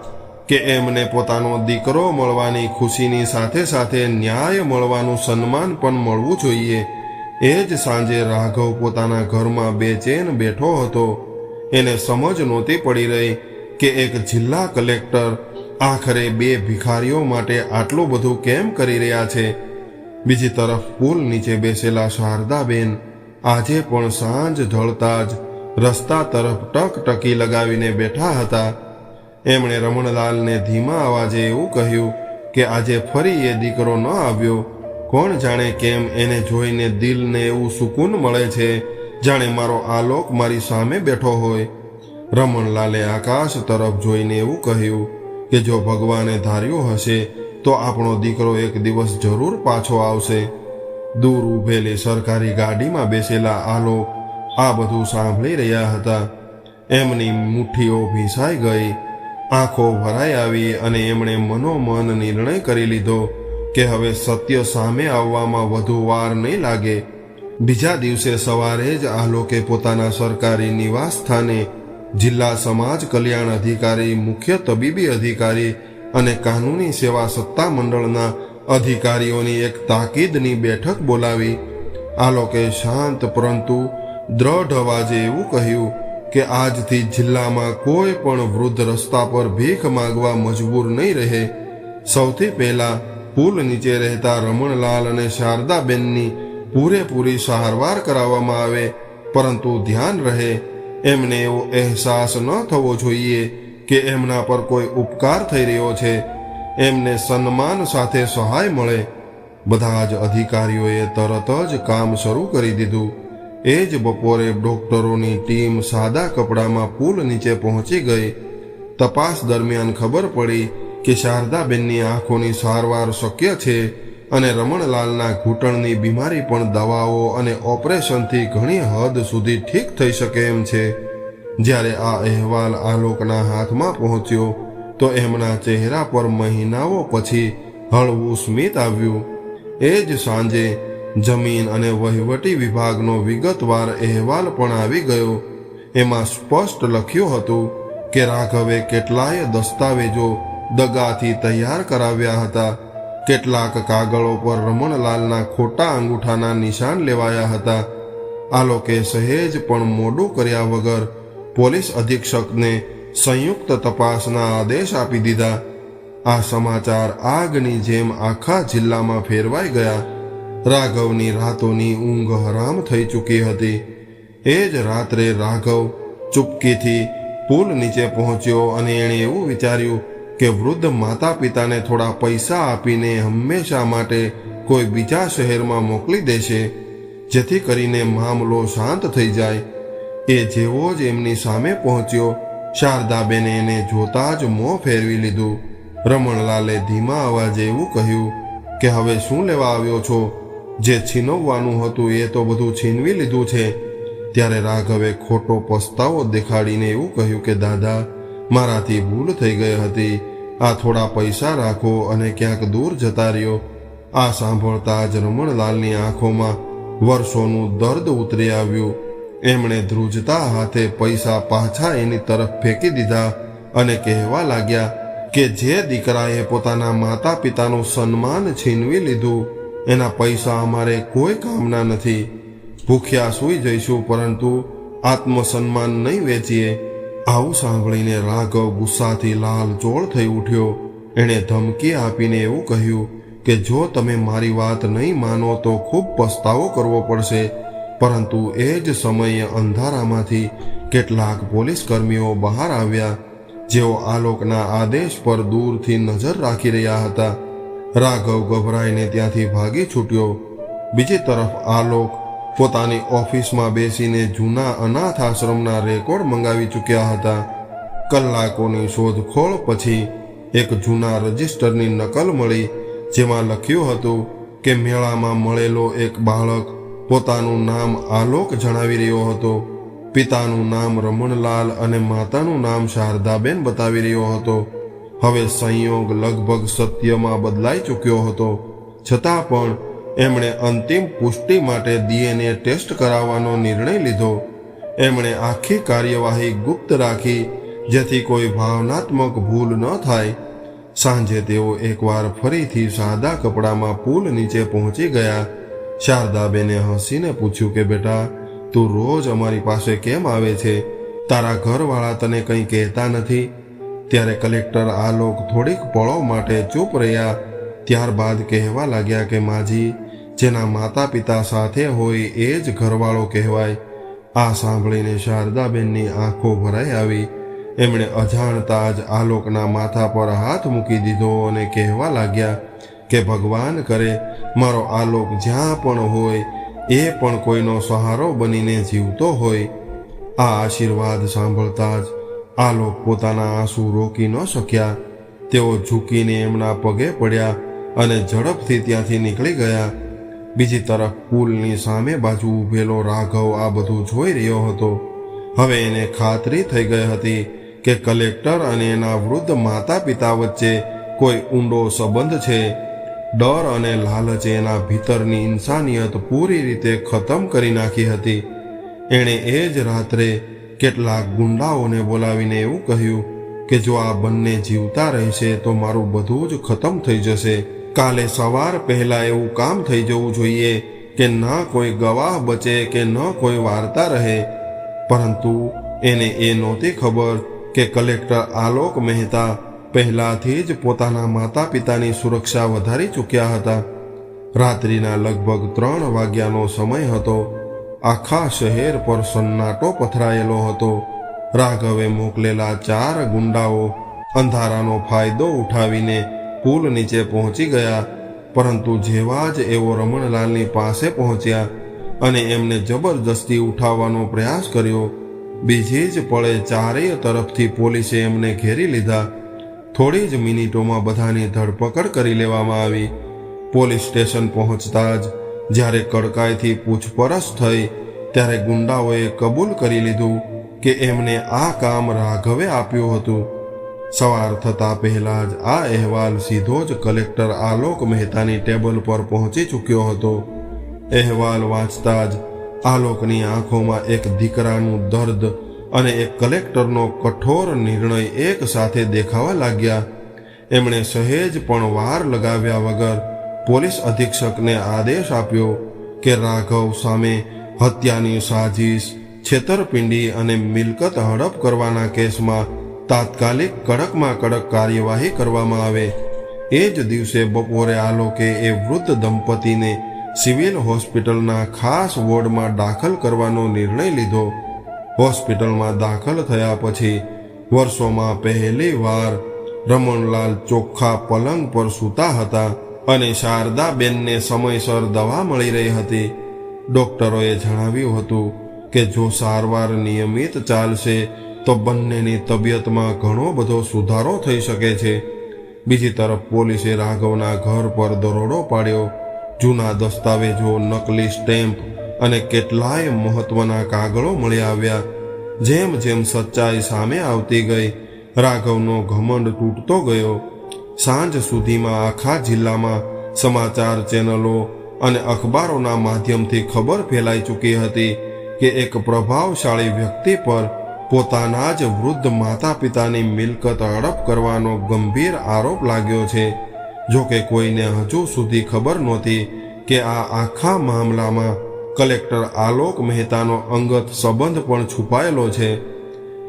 કે એમને પોતાનો દીકરો મળવાની ખુશીની સાથે સાથે ન્યાય મળવાનું સન્માન પણ મળવું જોઈએ. એ જ સાંજે રાઘવ પોતાના ઘરમાં બેચેન બેઠો હતો. એને સમજ નહોતી પડી રહી કે એક જિલ્લા કલેક્ટર આખરે 2 ભિખારીઓ માટે આટલું બધું કેમ કરી રહ્યા છે. બીજી તરફ પુલ નીચે બેસેલા શારદાબેન આજે પણ સાંજ ઢળતા જ રસ્તા તરફ ટકટકી લગાવીને બેઠા હતા. એમણે રમણલાલને ધીમા અવાજે એવું કહ્યું કે આજે ફરી એ દીકરો ન આવ્યો. કોણ જાણે કેમ એને જોઈને દિલને એવું સુકૂન મળે છે, જાણે મારો આલોક મારી સામે બેઠો હોય. રમણલાલે આકાશ તરફ જોઈને એવું કહ્યું કે જો ભગવાને ધાર્યું હશે તો આપણો દીકરો એક દિવસ જરૂર પાછો આવશે. દૂર ઊભેલી સરકારી ગાડીમાં બેસેલા આલોક આ બધું સાંભળી રહ્યા હતા. એમની મુઠ્ઠીઓ ભીંસાઈ ગઈ, આંખો ભરાઈ આવી અને એમણે મનોમન નિર્ણય કરી લીધો કે હવે સત્ય સામે આવવામાં વધુ વાર નહીં લાગે. બીજા દિવસે સવારે જ આલોકે પોતાના સરકારી નિવાસ સ્થાને જિલ્લા સમાજ કલ્યાણ અધિકારી, મુખ્ય તબીબી અધિકારી અને કાનૂની સેવા સત્તા મંડળના અધિકારીઓની એક તાકીદની બેઠક બોલાવી. આલોકે શાંત પરંતુ દ્રઢ અવાજે એવું કહ્યું કે આજથી જિલ્લામાં કોઈ પણ વૃદ્ધ રસ્તા પર ભીખ માંગવા મજબૂર નહીં રહે. સૌથી પહેલા પુલ નીચે રહેતા રમણલાલ અને શારદાબેનની પૂરેપૂરી સારવાર કરાવવામાં આવે, પરંતુ ધ્યાન રહે એમને એવો અહેસાસ ન થવો જોઈએ કે એમના પર કોઈ ઉપકાર થઈ રહ્યો છે. એમને સન્માન સાથે સહાય મળે. બધા જ અધિકારીઓએ તરત જ કામ શરૂ કરી દીધું. એ જ બપોરે ડોક્ટરોની ટીમ સાદા કપડામાં પુલ નીચે પહોંચી ગઈ. તપાસ દરમિયાન ખબર પડી કે શારદાબેનની આંખોની સારવાર શક્ય છે અને રમણલાલના ઘૂંટણની બીમારી પણ દવાઓ અને ઓપરેશનથી ઘણી હદ સુધી ઠીક થઈ શકે એમ છે. જ્યારે આ અહેવાલ આલોકના હાથમાં પહોંચ્યો તો એમના ચહેરા પર મહિનાઓ પછી હળવું સ્મિત આવ્યું. એ જ સાંજે જમીન અને વહીવટી વિભાગનો વિગતવાર અહેવાલ પણ આવી ગયો. એમાં સ્પષ્ટ લખ્યું હતું કે રાઘવે કેટલાય દસ્તાવેજો દગાથી તૈયાર કરાવ્યા હતા. કેટલાક કાગળો પર રમણલાલના ખોટા અંગૂઠાના નિશાન લેવાયા હતા. આલોકે સહેજ પણ મોડું કર્યા વગર પોલીસ અધિક્ષકને સંયુક્ત તપાસના આદેશ આપી દીધા. આ સમાચાર આગની જેમ આખા જિલ્લામાં ફેરવાઈ ગયા. રાઘવની રાતોની ઊંઘ હરામ થઈ ચૂકી હતી. એ જ રાત્રે રાઘવ ચૂપકીથી પુલ નીચે પહોંચ્યો અને એણે એવું વિચાર્યું કે વૃદ્ધ માતા પિતાને થોડા પૈસા આપીને હંમેશા માટે કોઈ બીજા શહેરમાં મોકલી દેશે, જેથી કરીને મામલો શાંત થઈ જાય. એ જેવો જ એમની સામે પહોંચ્યો, શારદાબેને એને જોતા જ મોં ફેરવી લીધું. રમણલાલે ધીમા અવાજે એવું કહ્યું કે હવે શું લેવા આવ્યો છો? જે છીનવવાનું હતું એ તો બધું છીનવી લીધું છે. ત્યારે રાઘવે ખોટો પસ્તાવો દેખાડીને એવું કહ્યું કે દાદા, મારાથી ભૂલ થઈ ગઈ હતી. આ થોડા પૈસા રાખો અને ક્યાંક દૂર જતા રહ્યો. આ સાંભળતા જ રમણલાલની આંખોમાં વર્ષોનું દર્દ ઉતરી આવ્યું. એમણે ધ્રુજતા હાથે પૈસા પાછા એની તરફ ફેંકી દીધા અને કહેવા લાગ્યા કે જે દીકરાએ પોતાના માતા પિતાનું સન્માન છીનવી લીધું, એના પૈસા અમારે કોઈ કામના નથી. ભૂખ્યા સૂઈ જઈશું, પરંતુ આત્મસન્માન નહીં વેચીએ. આવું સાંભળીને રાઘવ ગુસ્સાથી લાલચોળ થઈ ઉઠ્યો. એણે ધમકી આપીને એવું કહ્યું કે જો તમે મારી વાત નહીં માનો તો ખૂબ પસ્તાવો કરવો પડશે. પરંતુ એ જ સમયે અંધારામાંથી કેટલાક પોલીસ કર્મીઓ બહાર આવ્યા, જેઓ આલોકના આદેશ પર દૂરથી નજર રાખી રહ્યા હતા. રાઘવ ગભરાઈને ત્યાંથી ભાગી છૂટ્યો. બીજી તરફ આલોક પોતાની ઓફિસમાં બેસીને જૂના અનાથ આશ્રમના રેકોર્ડ મંગાવી ચૂક્યા હતા. કલાકોની શોધખોળ પછી એક જૂના રજિસ્ટરની નકલ મળી, જેમાં લખ્યું હતું કે મેળામાં મળેલો એક બાળક પોતાનું નામ આલોક જણાવી રહ્યો હતો. પિતાનું નામ રમણલાલ અને માતાનું નામ શારદાબેન બતાવી રહ્યો હતો. હવે સંયોગ લગભગ સત્યમાં બદલાઈ ચૂક્યો હતો. છતાં પણ એમણે અંતિમ પુષ્ટિ માટે DNA ટેસ્ટ કરાવવાનો નિર્ણય લીધો. એમણે આખી કાર્યવાહી ગુપ્ત રાખી, જેથી કોઈ ભાવનાત્મક ભૂલ ન થાય. સાંજે તેઓ એકવાર ફરીથી સાદા કપડામાં પુલ નીચે પહોંચી ગયા. શારદાબેને હસીને પૂછ્યું કે બેટા, તું રોજ અમારી પાસે કેમ આવે છે? તારા ઘરવાળા તને કંઈ કહેતા નથી? ત્યારે કલેક્ટર આલોક થોડીક પળો માટે ચૂપ રહ્યા. ત્યારબાદ કહેવા લાગ્યા કે માજી, જેના માતા પિતા સાથે હોય એ જ ઘરવાળો કહેવાય. આ સાંભળીને શારદાબેનની આંખો ભરાઈ આવી. એમણે અજાણતા જ આલોકના માથા પર હાથ મૂકી દીધો અને કહેવા લાગ્યા કે ભગવાન કરે મારો આલોક જ્યાં પણ હોય એ પણ કોઈનો સહારો બનીને જીવતો હોય. આ આશીર્વાદ સાંભળતા જ આલોક પોતાના આંસુ રોકી ન શક્યા. તેઓ ઝૂકીને એમના પગે પડ્યા અને ઝડપથી ત્યાંથી નીકળી ગયા. બીજી તરફ પુલની સામે બાજુ ઊભેલો રાઘવ આ બધું જોઈ રહ્યો હતો. હવે એને ખાતરી થઈ ગઈ હતી કે કલેક્ટર અને એના વૃદ્ધ માતા પિતા વચ્ચે કોઈ ઊંડો સંબંધ છે. ડર અને લાલચે એના ભીતરની ઇન્સાનિયત પૂરી રીતે ખતમ કરી નાખી હતી. એણે એ જ રાત્રે કેટલાક ગુંડાઓને બોલાવીને એવું કહ્યું કે જો આ બંને જીવતા રહેશે તો મારું બધું જ ખતમ થઈ જશે. કાલે સવાર પહેલા એવું કામ થઈ જવું જોઈએ કે ન કોઈ ગવાહ બચે કે ન કોઈ વાર્તા રહે. પરંતુ એને એ નહોતી ખબર કે કલેક્ટર આલોક મહેતા પહેલાથી જ પોતાના માતા પિતાની સુરક્ષા વધારી ચૂક્યા હતા. રાત્રિના લગભગ 3 વાગ્યાનો સમય હતો. આખા શહેર પર સન્નાટો પથરાયેલો હતો. રાઘવે મોકલેલા 4 ગુંડાઓ અંધારાનો ફાયદો ઉઠાવીને પુલ નીચે પહોંચી ગયા, પરંતુ જેવા જ એવો રમણલાલની પાસે પહોંચ્યા અને એમને જબરજસ્તી ઉઠાવવાનો પ્રયાસ કર્યો, બીજી જ પળે ચારેય તરફથી પોલીસે એમને ઘેરી લીધા. થોડી જ મિનિટોમાં બધાની ધરપકડ કરી લેવામાં આવી. પોલીસ સ્ટેશન પહોંચતા જ જ્યારે કડકાઈથી પૂછપરછ થઈ ત્યારે ગુંડાઓએ કબૂલ કરી લીધું કે એમને આ કામ રાઘવે આપ્યું હતું. સવાર થતાં પહેલાં જ આ અહેવાલ સીધો જ કલેક્ટર આલોક મહેતાની ટેબલ પર પહોંચી ચૂક્યો હતો. અહેવાલ વાંચતા જ આલોકની આંખોમાં એક દીકરાનું દર્દ અને એક કલેક્ટરનો કઠોર નિર્ણય એક સાથે દેખાવા લાગ્યા. એમણે સહેજ પણ વાર લગાવ્યા વગર પોલીસ અધિક્ષકને આદેશ આપ્યો કે રાઘવ સામે હત્યાની સાજિશ, છેતરપિંડી અને મિલકત હડપ કરવાના કેસમાં તાત્કાલિક કડકમાં કડક કાર્યવાહી કરવામાં આવે. એ જ દિવસે બપોરે આલોકે એ વૃદ્ધ દંપતીને સિવિલ હોસ્પિટલના ખાસ વોર્ડમાં દાખલ કરવાનો નિર્ણય લીધો. હોસ્પિટલમાં દાખલ થયા પછી વર્ષોમાં પહેલી વાર રમણલાલ ચોખ્ખા પલંગ પર સૂતા હતા અને શારદાબેનને સમયસર દવા મળી રહી હતી. ડોક્ટરોએ જણાવ્યું હતું કે જો સારવાર નિયમિત ચાલશે તો બંનેની તબિયતમાં ઘણો બધો સુધારો થઈ શકે છે. બીજી તરફ પોલીસે રાઘવના ઘર પર દરોડો પાડ્યો. જૂના દસ્તાવેજો, નકલી સ્ટેમ્પ અને કેટલાય મહત્વના કાગળો મળી આવ્યા. જેમ જેમ સચ્ચાઈ સામે આવતી ગઈ, રાઘવનો ઘમંડ તૂટતો ગયો. સાંજ સુધીમાં આખા જિલ્લામાં સમાચાર ચેનલો અને અખબારોના માધ્યમથી ખબર ફેલાઈ ચૂકી હતી કે એક પ્રભાવશાળી વ્યક્તિ પર પોતાના જ વૃદ્ધ માતા પિતાની મિલકત હડપ કરવાનો ગંભીર આરોપ લાગ્યો છે. જો કે કોઈને હજુ સુધી ખબર નહોતી કે આ આખા મામલામાં કલેક્ટર આલોક મહેતાનો અંગત સંબંધ પણ છુપાયેલો છે.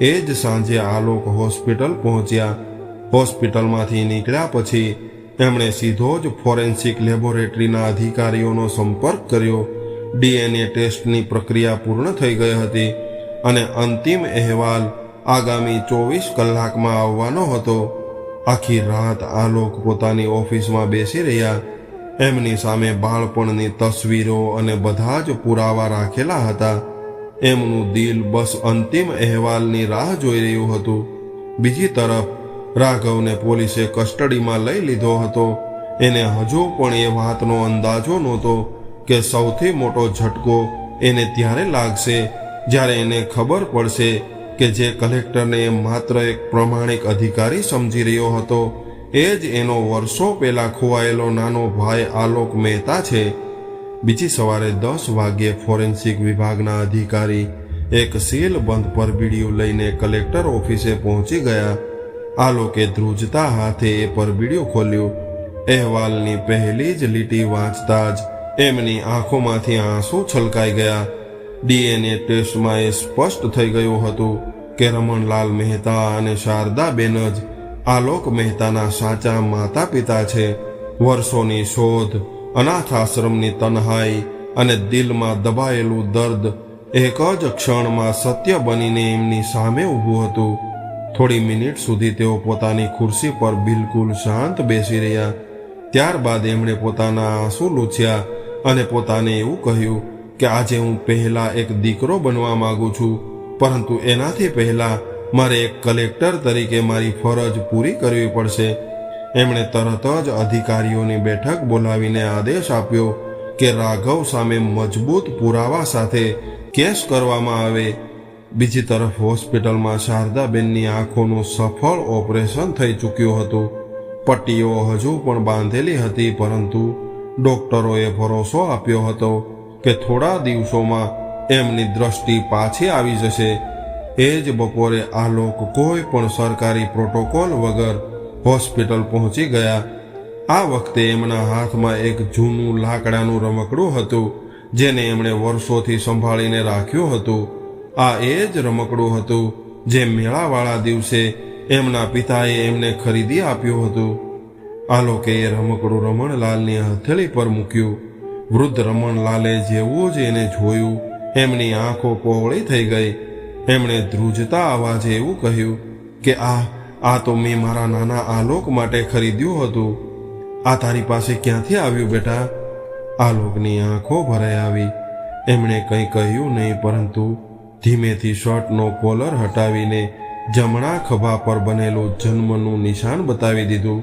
એ જ સાંજે આલોક હોસ્પિટલ પહોંચ્યા. હોસ્પિટલમાંથી નીકળ્યા પછી એમણે સીધો જ ફોરેન્સિક લેબોરેટરીના અધિકારીઓનો સંપર્ક કર્યો. DNA ટેસ્ટની પ્રક્રિયા પૂર્ણ થઈ ગઈ હતી અને અંતિમ અહેવાલ આગામી 24 કલાકમાં આવવાનો હતો. આખી રાત આલોક પોતાની ઓફિસમાં બેસી રહ્યા. એમની સામે બાળપણની તસવીરો અને બધા જ પુરાવા રાખેલા હતા. એમનું દિલ બસ અંતિમ અહેવાલની રાહ જોઈ રહ્યું હતું. બીજી તરફ રાઘવને પોલીસે કસ્ટડીમાં લઈ લીધો હતો. એને હજુ પણ એ વાતનો અંદાજો નહોતો કે સૌથી મોટો ઝટકો એને ત્યારે લાગશે જ્યારે એને ખબર પડશે કે જે કલેક્ટરને માત્ર એક પ્રમાણિક અધિકારી સમજી રહ્યો હતો એ જ એનો વર્ષો પહેલા ખોવાયેલો નાનો ભાઈ આલોક મહેતા છે. બીજી સવારે 10 વાગ્યે ફોરેન્સિક વિભાગના અધિકારી એક સીલબંધ પરબીડિયું લઈને કલેક્ટર ઓફિસે પહોંચી ગયા. આલોકે ધ્રુજતા હાથે એ પરબીડિયું ખોલ્યું. અહેવાલની પહેલી જ લીટી વાંચતા જ એમની આંખોમાંથી આંસુ છલકાઈ ગયા. DNA ટેસ્ટમાં એ સ્પષ્ટ થઈ ગયું હતું કે રમણલાલ મહેતા અને શારદાબેન જ આલોક મહેતાના સાચા માતા પિતા છે. વર્ષોની શોધ, અનાથ આશ્રમની તન્હાઈ અને દિલમાં દબાયેલું દર્દ એક જ ક્ષણમાં સત્ય બનીને એમની સામે ઊભું હતું. થોડી મિનિટ સુધી તેઓ પોતાની ખુરશી પર બિલકુલ શાંત બેસી રહ્યા. ત્યારબાદ એમણે પોતાના આંસુ લૂછ્યા અને પોતાને એવું કહ્યું કે આજે હું પહેલા એક દીકરો બનવા માંગુ છું, પરંતુ એનાથી પહેલા મારે એક કલેક્ટર તરીકે મારી ફરજ પૂરી કરવી પડશે. એમણે તરત જ અધિકારીઓની બેઠક બોલાવીને આદેશ આપ્યો કે રાઘવ સામે મજબૂત પુરાવા સાથે કેસ કરવામાં આવે. બીજી તરફ હોસ્પિટલમાં શારદાબેનની આંખોનું સફળ ઓપરેશન થઈ ચૂક્યું હતું. પટ્ટીઓ હજુ પણ બાંધેલી હતી, પરંતુ ડોક્ટરોએ ભરોસો આપ્યો હતો કે થોડા દિવસોમાં એમની દ્રષ્ટિ પાછી આવી જશે. એ જ બપોરે આલોક કોઈ પણ સરકારી પ્રોટોકોલ વગર હોસ્પિટલ પહોંચી ગયા. આ વખતે એમના હાથમાં એક જૂનું લાકડાનું રમકડું હતું જેને એમણે વર્ષોથી સંભાળીને રાખ્યું હતું. આ એ જ રમકડું હતું જે મેળાવાળા દિવસે એમના પિતાએ એમને ખરીદી આપ્યું હતું. આલોકે એ રમકડું રમણલાલની હથેળી પર મૂક્યું. વૃદ્ધ રમણલાલે જેવું જ એને જોયું, એમની આંખો પહોળી થઈ ગઈ. એમણે ધ્રુજતા અવાજે એવું કહ્યું કે આ તો મેં મારા નાના આલોક માટે ખરીદ્યું હતું. આ તારી પાસે ક્યાંથી આવ્યું બેટા? આલોકની આંખો ભરાઈ આવી. એમણે કંઈ કહ્યું નહીં, પરંતુ ધીમેથી શર્ટનો કોલર હટાવીને જમણા ખભા પર બનેલું જન્મનું નિશાન બતાવી દીધું.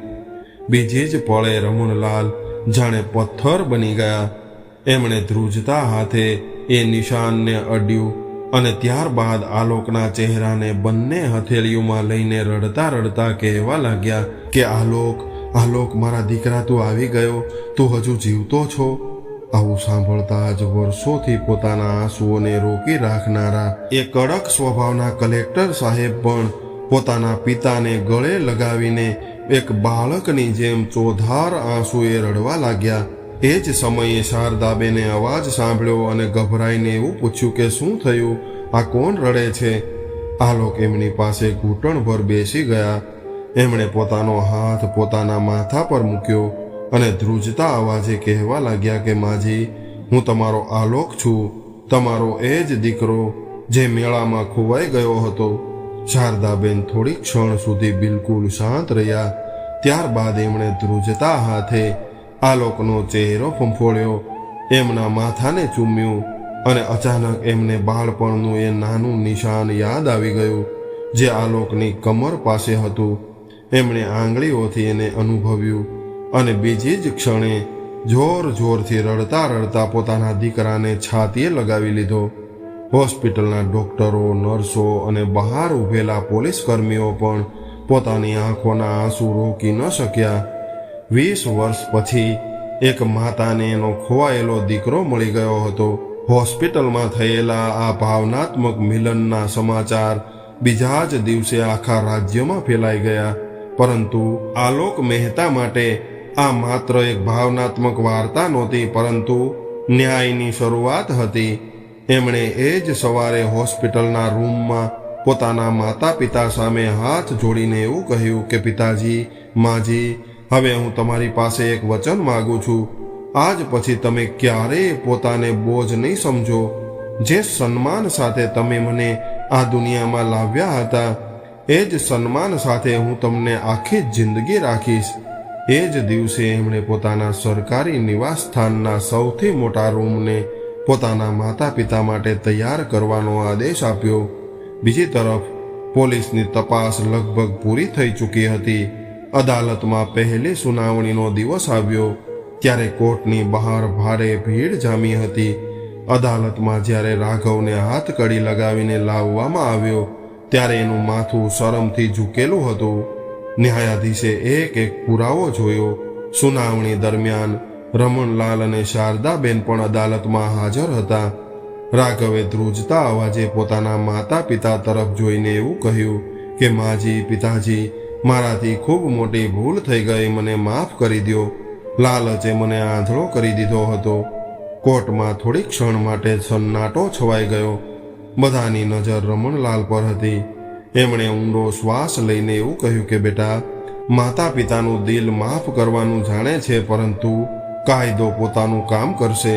બીજી જ પળે રમણલાલ જાણે પથ્થર બની ગયા. એમણે ધ્રુજતા હાથે એ નિશાનને અડ્યું અને ત્યારબાદ આલોકના ચહેરાને બંને હથેળીઓમાં લઈને રડતા રડતા કહેવા લાગ્યા કે આલોક, આલોક, મારા દીકરા, તું આવી ગયો, તું હજુ જીવતો છો? આવું સાંભળતા જ વર્ષોથી પોતાના આંસુઓને રોકી રાખનારા એ કડક સ્વભાવના કલેક્ટર સાહેબ પણ પોતાના પિતાને ગળે લગાવીને એક બાળકની જેમ ચોધાર આંસુએ રડવા લાગ્યા. એ જ સમયે શારદાબેને અવાજ સાંભળ્યો અને ગભરાઈને એવું પૂછ્યું કે શું થયું? આ કોણ રડે છે? આલોક એમની પાસે ઘૂંટણભર બેસી ગયા. એમણે પોતાનો હાથ પોતાના માથા પર મૂક્યો અને ધ્રુજતા અવાજે કહેવા લાગ્યા કે માજી, હું તમારો આલોક છું, તમારો એ જ દીકરો જે મેળામાં ખોવાઈ ગયો હતો. શારદાબેન થોડી ક્ષણ સુધી બિલકુલ શાંત રહ્યા. ત્યારબાદ એમણે ધ્રુજતા હાથે આલોકનો ચહેરો ફંફોળ્યો, એમના માથાને ચૂમ્યું અને અચાનક એમને બાળપણનું એ નાનું નિશાન યાદ આવી ગયું જે આલોકની કમર પાસે હતું. એમણે આંગળીઓથી એને અનુભવ્યું અને બીજી જ ક્ષણે જોર જોરથી રડતા રડતા પોતાના દીકરાને છાતીએ લગાવી લીધો. હોસ્પિટલના ડોક્ટરો, નર્સો અને બહાર ઊભેલા પોલીસ કર્મીઓ પણ પોતાની આંખોના આંસુ રોકી ન શક્યા. 20 વર્ષ પછી એક માતાને એનો ખોવાયેલો દીકરો મળી ગયો હતો. હોસ્પિટલમાં થયેલા આ ભાવનાત્મક મિલનના સમાચાર બીજા જ દિવસે આખા રાજ્યમાં ફેલાઈ ગયા. પરંતુ આલોક મહેતા માટે આ માત્ર એક ભાવનાત્મક વાર્તા નહોતી, પરંતુ ન્યાયની શરૂઆત હતી. એમણે એ જ સવારે હોસ્પિટલના રૂમમાં પોતાના માતા પિતા સામે હાથ જોડીને એવું કહ્યું કે પિતાજી, માજી, હવે હું તમારી પાસે એક વચન માગું છું. આજ પછી તમે ક્યારેય પોતાને બોજ નહીં સમજો. જે સન્માન સાથે તમે મને આ દુનિયામાં લાવ્યા હતા, એ જ સન્માન સાથે હું તમને આખી જિંદગી રાખીશ. એ જ દિવસે એમણે પોતાના સરકારી નિવાસસ્થાનના સૌથી મોટા રૂમને પોતાના માતા પિતા માટે તૈયાર કરવાનો આદેશ આપ્યો. બીજી તરફ પોલીસની તપાસ લગભગ પૂરી થઈ ચૂકી હતી. અદાલતમાં પહેલી સુનાવણીનો દિવસ આવ્યો ત્યારે કોર્ટની બહાર ભારે ભીડ જામી હતી. અદાલતમાં જ્યારે રાઘવને હાથકડી લગાવીને લાવવામાં આવ્યો ત્યારે એનું માથું શરમથી ઝૂકેલું હતું. ન્યાયાધીશે એક એક પુરાવો જોયો. સુનાવણી દરમિયાન રમણલાલ અને શારદાબેન પણ અદાલતમાં હાજર હતા. રાઘવે ધ્રુજતા અવાજે પોતાના માતા પિતા તરફ જોઈને એવું કહ્યું કે માજી, પિતાજી, મારાથી ખૂબ મોટી ભૂલ થઈ ગઈ, મને માફ કરી દો. લાલચે મને આંધળો કરી દીધો હતો. કોર્ટમાં થોડી ક્ષણ માટે સન્નાટો છવાઈ ગયો. બધાની નજર રમણલાલ પર હતી. એમણે ઊંડો શ્વાસ લઈને એવું કહ્યું કે બેટા, માતા પિતાનું દિલ માફ કરવાનું જાણે છે, પરંતુ કાયદો પોતાનું કામ કરશે.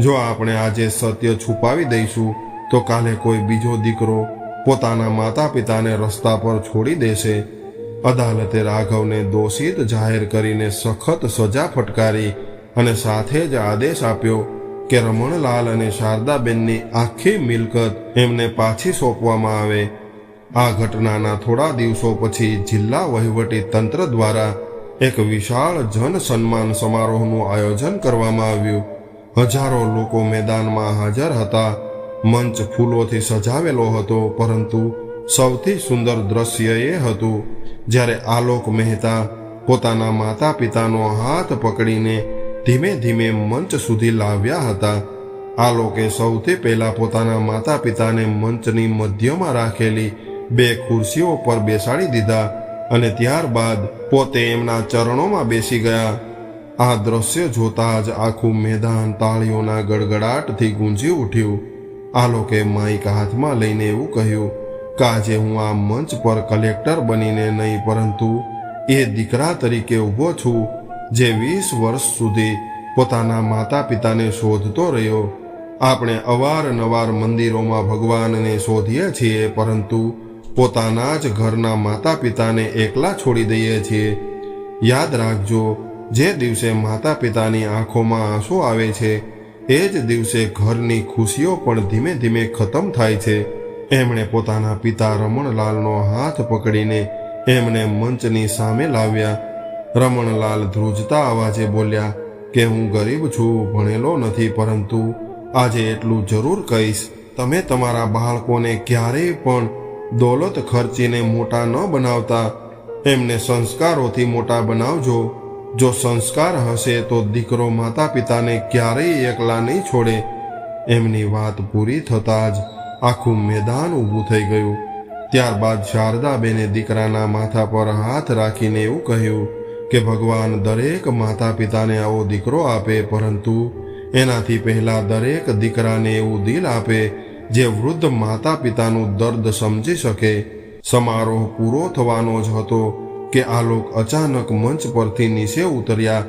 જો આપણે આજે સત્ય છુપાવી દઈશું તો કાલે કોઈ બીજો દીકરો પોતાના માતા પિતાને રસ્તા પર છોડી દેશે. અદાલતે રાઘવને દોષિત જાહેર કરીને સખત સજા ફટકારી અને સાથે જ આદેશ આપ્યો કે રમણલાલ અને શારદાબેનની આખી મિલકત એમને પાછી સોંપવામાં આવે. આ ઘટનાના થોડા દિવસો પછી જિલ્લા વહીવટી તંત્ર દ્વારા એક વિશાળ જન સન્માન સમારોહનું આયોજન કરવામાં આવ્યું. હજારો લોકો મેદાનમાં હાજર હતા. મંચ ફૂલોથી સજાવેલો હતો, પરંતુ સૌથી સુંદર દ્રશ્ય એ હતું જ્યારે આલોક મહેતા પોતાના માતા પિતાનો હાથ પકડીને ધીમે ધીમે મંચ સુધી લાવ્યા હતા. આલોકે સૌથી પહેલા પોતાના માતા પિતાને મંચની મધ્યમાં રાખેલી 2 ખુરશીઓ પર બેસાડી દીધા અને ત્યારબાદ પોતે એમના ચરણોમાં બેસી ગયા. આ દ્રશ્ય જોતા જ આખું મેદાન તાળીઓના ગડગડાટથી ગુંજી ઉઠ્યું. આલોકે માઇક હાથમાં લઈને એવું કહ્યું કે આજે હું આ મંચ પર કલેક્ટર બનીને નહીં, પરંતુ એ દીકરા તરીકે ઊભો છું જે 20 વર્ષ સુધી પોતાના માતા પિતાને શોધતો રહ્યો. આપણે અવારનવાર મંદિરોમાં ભગવાનને શોધીએ છીએ, પરંતુ પોતાના જ ઘરના માતા પિતાને એકલા છોડી દઈએ છીએ. યાદ રાખજો, જે દિવસે માતા પિતાની આંખોમાં આંસુ આવે છે એ જ દિવસે ઘરની ખુશીઓ પણ ધીમે ધીમે ખતમ થાય છે. એમણે પોતાના પિતા રમણલાલનો હાથ પકડીને એમને મંચની સામે લાવ્યા. રમણલાલ ધ્રુજતા અવાજે બોલ્યા કે હું ગરીબ છું, ભણેલો નથી, પરંતુ આજે એટલું જરૂર કહીશ, તમે તમારા બાળકોને ક્યારેય પણ દોલત ખર્ચીને મોટા ન બનાવતા, એમને સંસ્કારોથી મોટા બનાવજો. જો સંસ્કાર હશે તો દીકરો માતા પિતાને ક્યારેય એકલા નહીં છોડે. એમની વાત પૂરી થતાં જ આખું મેદાન ઊભું થઈ ગયું. ત્યારબાદ શારદાબેને દીકરાના માથા પર હાથ રાખીને એવું કહ્યું કે ભગવાન દરેક માતા પિતાને આવો દીકરો આપે, પરંતુ એનાથી પહેલા દરેક દીકરાને એવું દિલ આપે જે વૃદ્ધ માતા પિતાનું દર્દ સમજી શકે. સમારોહ પૂરો થવાનો જ હતો કે આલોક અચાનક મંચ પરથી નીચે ઉતર્યા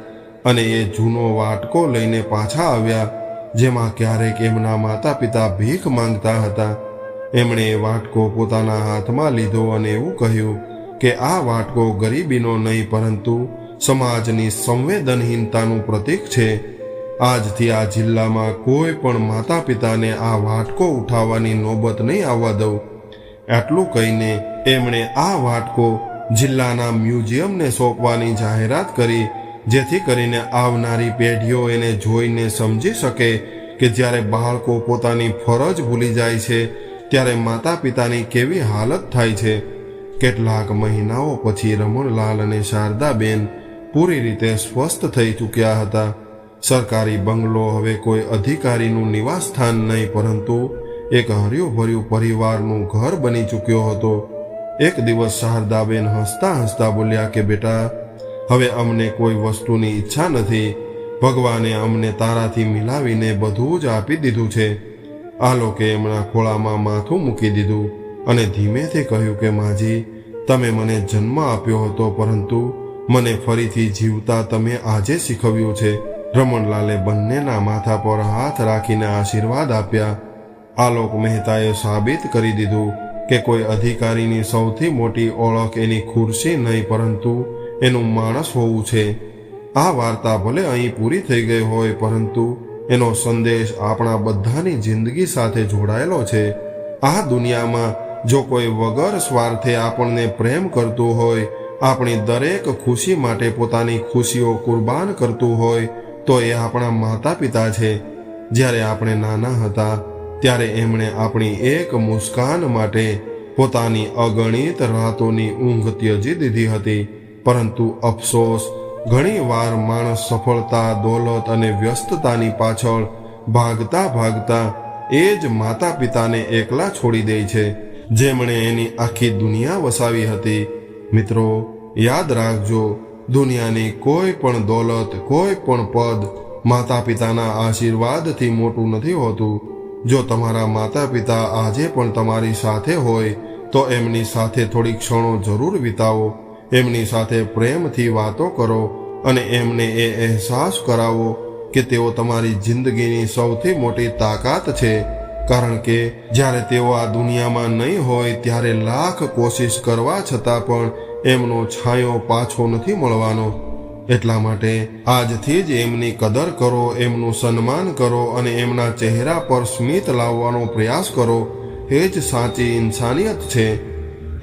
અને એ જૂનો વાટકો લઈને પાછા આવ્યા, જેમાં ક્યારેક એમના માતા પિતા ભીખ માંગતા હતા. એમણે એ વાટકો પોતાના હાથમાં લીધો અને એવું કહ્યું કે આ વાટકો ગરીબીનો નહીં, પરંતુ સમાજની સંવેદનહીનતાનું પ્રતીક છે. આજથી આ જિલ્લામાં કોઈ પણ માતા પિતાને આ વાટકો ઉઠાવવાની નોબત નહીં આવવા દઉં. આટલું કહીને એમણે આ વાટકો જિલ્લાના મ્યુઝિયમને સોંપવાની જાહેરાત કરી, જેથી કરીને આવનારી પેઢીઓ એને જોઈને સમજી શકે કે જ્યારે બાળકો પોતાની ફરજ ભૂલી જાય છે ત્યારે માતા પિતાની કેવી હાલત થાય છે. કેટલાક મહિનાઓ પછી રમણલાલ અને શારદાબેન પૂરી રીતે સ્વસ્થ થઈ ચૂક્યા હતા. સરકારી બંગલો હવે કોઈ અધિકારીનું નિવાસ સ્થાન નહીં, પરંતુ એક હર્યું ભર્યું પરિવારનું ઘર બની ચૂક્યો હતો. એક દિવસ શારદાબેન હસતા હસતા બોલ્યા કે બેટા, હવે અમને કોઈ વસ્તુની ઈચ્છા નથી. ભગવાને અમને તારાથી મિલાવીને બધું જ આપી દીધું છે. આલોકે એમના ખોળામાં માથું મૂકી દીધું અને ધીમેથી કહ્યું કે માજી, તમે મને જન્મ આપ્યો હતો, પરંતુ મને ફરીથી જીવતા તમે આજે શીખવ્યું છે. રમણલાલે બંનેના માથા પર હાથ રાખીને આશીર્વાદ આપ્યા. આલોક મહેતાએ સાબિત કરી દીધું કે કોઈ અધિકારીની સૌથી મોટી ઓળખ એની ખુરશી નહીં, પરંતુ એનું માણસ હોવું છે. આ વાર્તા ભલે અહીં પૂરી થઈ ગઈ હોય, પરંતુ એનો સંદેશ આપણા બધાની જિંદગી સાથે જોડાયેલો છે. આ દુનિયામાં જો કોઈ વગર સ્વાર્થે આપણને પ્રેમ કરતું હોય, આપણી દરેક ખુશી માટે પોતાની ખુશીઓ કુરબાન કરતું હોય, તો એ આપણા માતા પિતા છે. જ્યારે આપણે નાના હતા ત્યારે એમણે આપણી એક મુસ્કાન માટે પોતાની અગણિત રાતોની ઊંઘ ત્યજી દીધી હતી. પરંતુ અફસોસ, ઘણી વાર માણસ સફળતા, દોલત અને વ્યસ્તતાની પાછળ ભાગતા ભાગતા એ જ માતા પિતાને એકલા છોડી દે છે, જેમણે એની આખી દુનિયા વસાવી હતી. મિત્રો, યાદ રાખજો, દુનિયાની કોઈ પણ દોલત, કોઈ પણ પદ માતા પિતાના આશીર્વાદથી મોટું નથી હોતું. જો તમારા માતા પિતા આજે પણ તમારી સાથે હોય તો એમની સાથે થોડી ક્ષણો જરૂર વિતાવો. એમની સાથે પ્રેમથી વાતો કરો અને એમને એ અહેસાસ કરાવો કે તેઓ તમારી જિંદગીની સૌથી મોટી તાકાત છે. કારણ કે જ્યારે તેઓ આ દુનિયામાં નહીં હોય ત્યારે લાખ કોશિશ કરવા છતાં પણ એમનો છાંયો પાછો નથી મળવાનો. એટલા માટે આજથી જ એમની કદર કરો, એમનું સન્માન કરો અને એમના ચહેરા પર સ્મિત લાવવાનો પ્રયાસ કરો. એ જ સાચી ઇન્સાનિયત છે.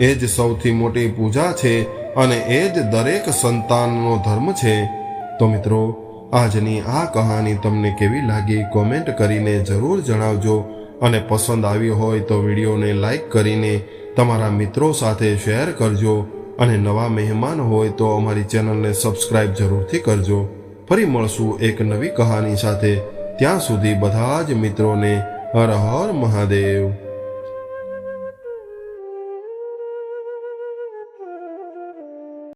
એ જ સૌથી મોટી પૂજા છે અને એ જ દરેક સંતાનનો ધર્મ છે. તો મિત્રો, આજની આ કહાની તમને કેવી લાગી કોમેન્ટ કરીને જરૂર જણાવજો અને પસંદ આવી હોય તો વિડીયોને લાઈક કરીને તમારા મિત્રો સાથે શેર કરજો અને નવા મહેમાન હોય તો અમારી ચેનલને સબસ્ક્રાઇબ જરૂરથી કરજો. ફરી મળશું એક નવી કહાની સાથે. ત્યાં સુધી બધા જ મિત્રોને હર હર મહાદેવ.